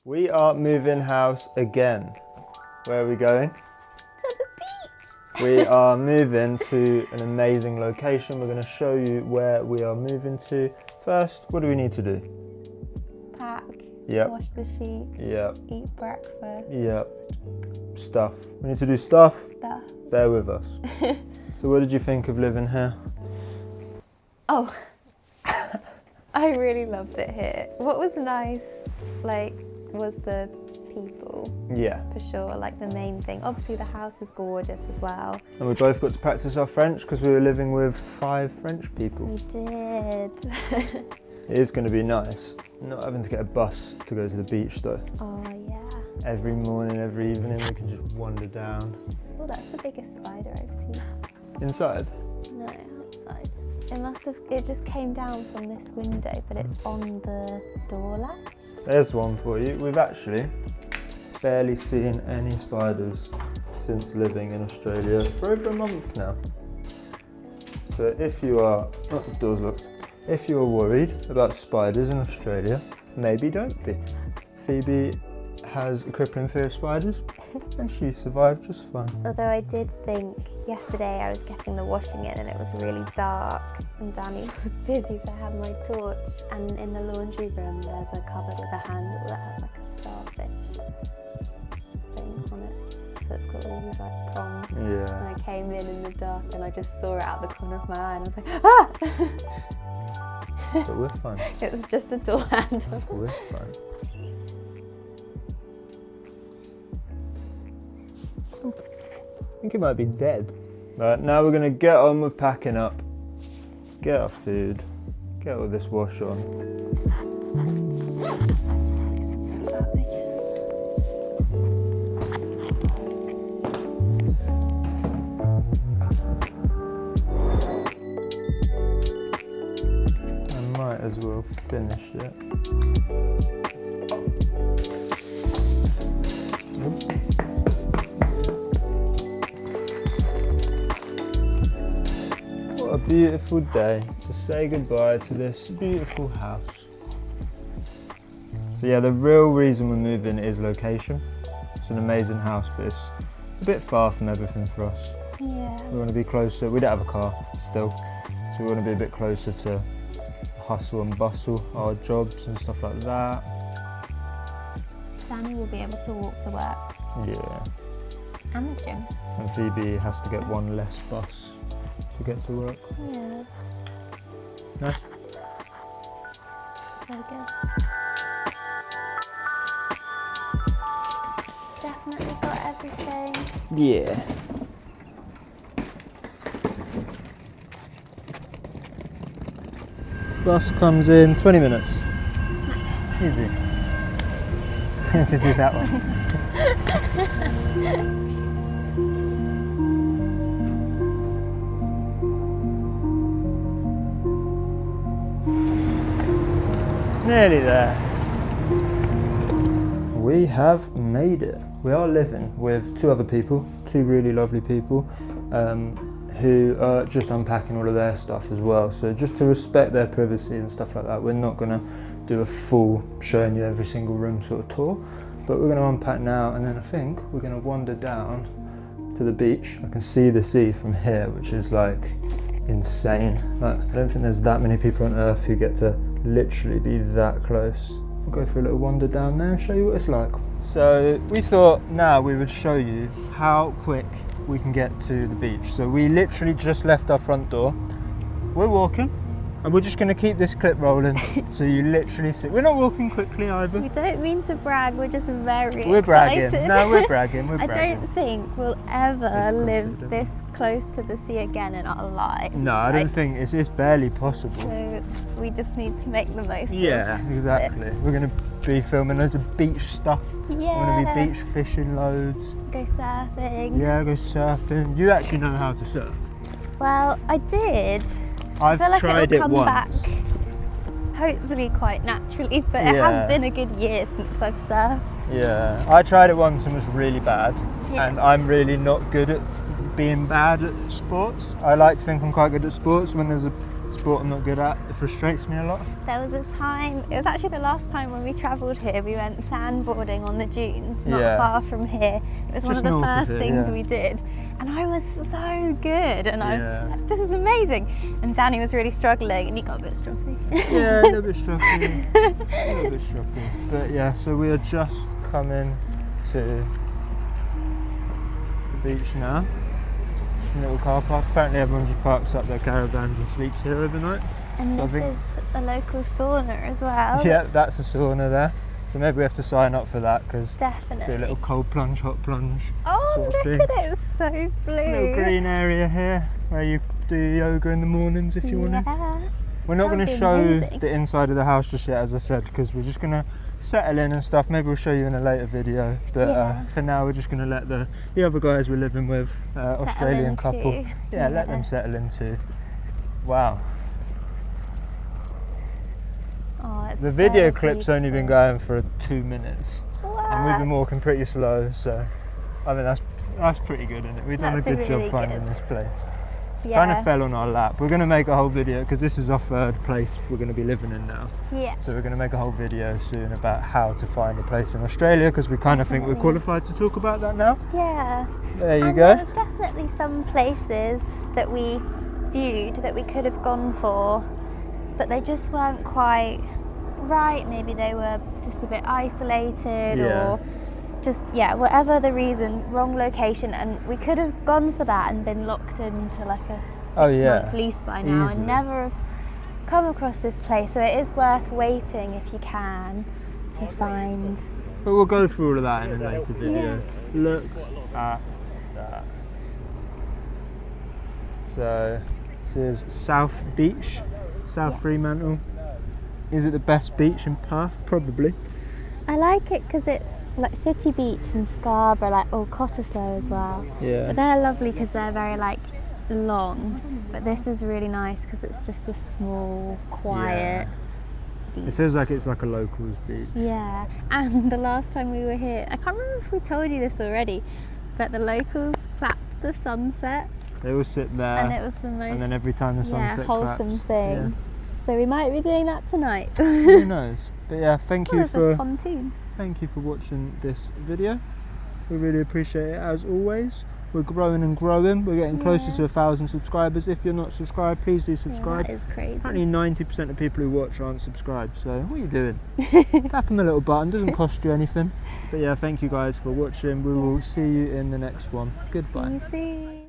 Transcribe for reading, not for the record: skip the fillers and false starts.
We are moving house again. Where are we going? To the beach! We are moving to an amazing location. We're going to show you where we are moving to. First, what do we need to do? Pack. Yep. Wash the sheets. Yep. Eat breakfast. Yep. Stuff. We need to do stuff. Stuff. Bear with us. So what did you think of living here? Oh, I really loved it here. What was nice, was the people. Yeah. For sure, the main thing. Obviously the house is gorgeous as well. And we both got to practice our French because we were living with 5 French people. We did. It is going to be nice, not having to get a bus to go to the beach though. Oh yeah. Every morning, every evening we can just wander down. Oh, that's the biggest spider I've seen. Inside? No, outside. It just came down from this window, but it's on the door latch. There's one for you. We've actually barely seen any spiders since living in Australia for over a month now. So if you are, oh, the door's locked. If you are worried about spiders in Australia, maybe don't be. Phoebe has a crippling fear of spiders and she survived just fine. Although I did think yesterday I was getting the washing in and it was really dark and Danny was busy, so I had my torch, and in the laundry room there's a cupboard with a handle that has a starfish thing on it. So it's got all these prongs. Yeah. And I came in the dark and I just saw it out the corner of my eye and I was like, ah! But we're fine. It was just a door handle. We're fine. I think it might be dead. Right, now we're going to get on with packing up, get our food, get all this wash on. I have to take some stuff out again. I might as well finish it. What a beautiful day to say goodbye to this beautiful house. So yeah, the real reason we're moving is location. It's an amazing house, but it's a bit far from everything for us. Yeah. We want to be closer. We don't have a car still, so we want to be a bit closer to hustle and bustle, our jobs and stuff like that. Danny will be able to walk to work. Yeah. And the gym. And Phoebe has to get one less bus to get to work. Yeah. Nice. So good. Definitely got everything. Yeah. Bus comes in 20 minutes. Easy. To do that one. Nearly there. We have made it. We are living with 2 other people, 2 really lovely people, who are just unpacking all of their stuff as well. So just to respect their privacy and stuff like that, we're not going to do a full showing you every single room sort of tour, but we're going to unpack now, and then I think we're going to wander down to the beach. I can see the sea from here, which is insane. I don't think there's that many people on earth who get to literally be that close. We'll go for a little wander down there and show you what it's like. So we thought now we would show you how quick we can get to the beach. So we literally just left our front door. We're walking, and we're just going to keep this clip rolling. So you literally see. We're not walking quickly either. We don't mean to brag, we're just very We're excited. bragging. No, we're bragging. We're I bragging. don't think we'll ever It's live confident. this close to the sea again in our life. No, I don't think it's barely possible. So we just need to make the most Yeah, of exactly. this. We're going to be filming loads of beach stuff. Yeah. We're going to be beach fishing loads. Go surfing. Yeah, go surfing. You actually know how to surf. Well, I did. I've I feel like tried it'll it come once. back hopefully quite naturally, but it Yeah. has been a good year since I've surfed. Yeah, I tried it once and was really bad. Yeah. And I'm really not good at being bad at sports. I like to think I'm quite good at sports. When there's a sport I'm not good at. It frustrates me a lot. There was a time, it was actually the last time when we travelled here, we went sandboarding on the dunes, not far from here. It was one of the first things we did. And I was so good, and I was just like, this is amazing. And Danny was really struggling, and he got a bit struggling. Yeah, a little bit struggling. A little bit struggling. But yeah, so we are just coming to the beach now. A little car park. Apparently everyone just parks up their caravans and sleeps here overnight. And so this is a local sauna as well. Yeah, that's a sauna there. So maybe we have to sign up for that, because do definitely a little cold plunge, hot plunge. Oh, sort of look thing. at it, it's so blue. Little green area here where you do yoga in the mornings if you want to. We're not going to show the inside of the house just yet, as I said, because we're just going to settle in and stuff. Maybe we'll show you in a later video, but for now we're just going to let the other guys we're living with, Australian couple, let them settle in too. Wow. Oh, it's the video so clip's beautiful. only been going for 2 minutes, and we've been walking pretty slow, so I mean that's pretty good, isn't it? We've done a good job finding this place. Kind of fell on our lap. We're going to make a whole video, because this is our third place we're going to be living in now. Yeah. So we're going to make a whole video soon about how to find a place in Australia, because we kind of think we're qualified to talk about that now. Yeah. There you and go. There's definitely some places that we viewed that we could have gone for, but they just weren't quite right. Maybe they were just a bit isolated or just, whatever the reason, wrong location, and we could have gone for that and been locked into like a 6-month lease by now and never have come across this place. So it is worth waiting if you can to find. But we'll go through all of that in a later video. Look at that. So this is South Beach, South Fremantle. Is it the best beach in Perth? Probably. I like it because it's like City Beach and Scarborough, or Cottesloe as well. Yeah. But they're lovely because they're very long. But this is really nice because it's just a small, quiet beach. It feels like it's like a locals beach. Yeah. And the last time we were here, I can't remember if we told you this already, but the locals clapped the sunset. They all sit there. And it was the most. And then every time the sunset wholesome claps. thing. Yeah. So we might be doing that tonight. Who knows? But yeah, thank you for watching this video. We really appreciate it, as always. We're growing and growing. We're getting closer to 1,000 subscribers. If you're not subscribed, please do subscribe. Yeah, that is crazy. Apparently 90% of people who watch aren't subscribed, so what are you doing? Tap on the little button, doesn't cost you anything. But yeah, thank you guys for watching. We will see you in the next one. Goodbye. See you soon.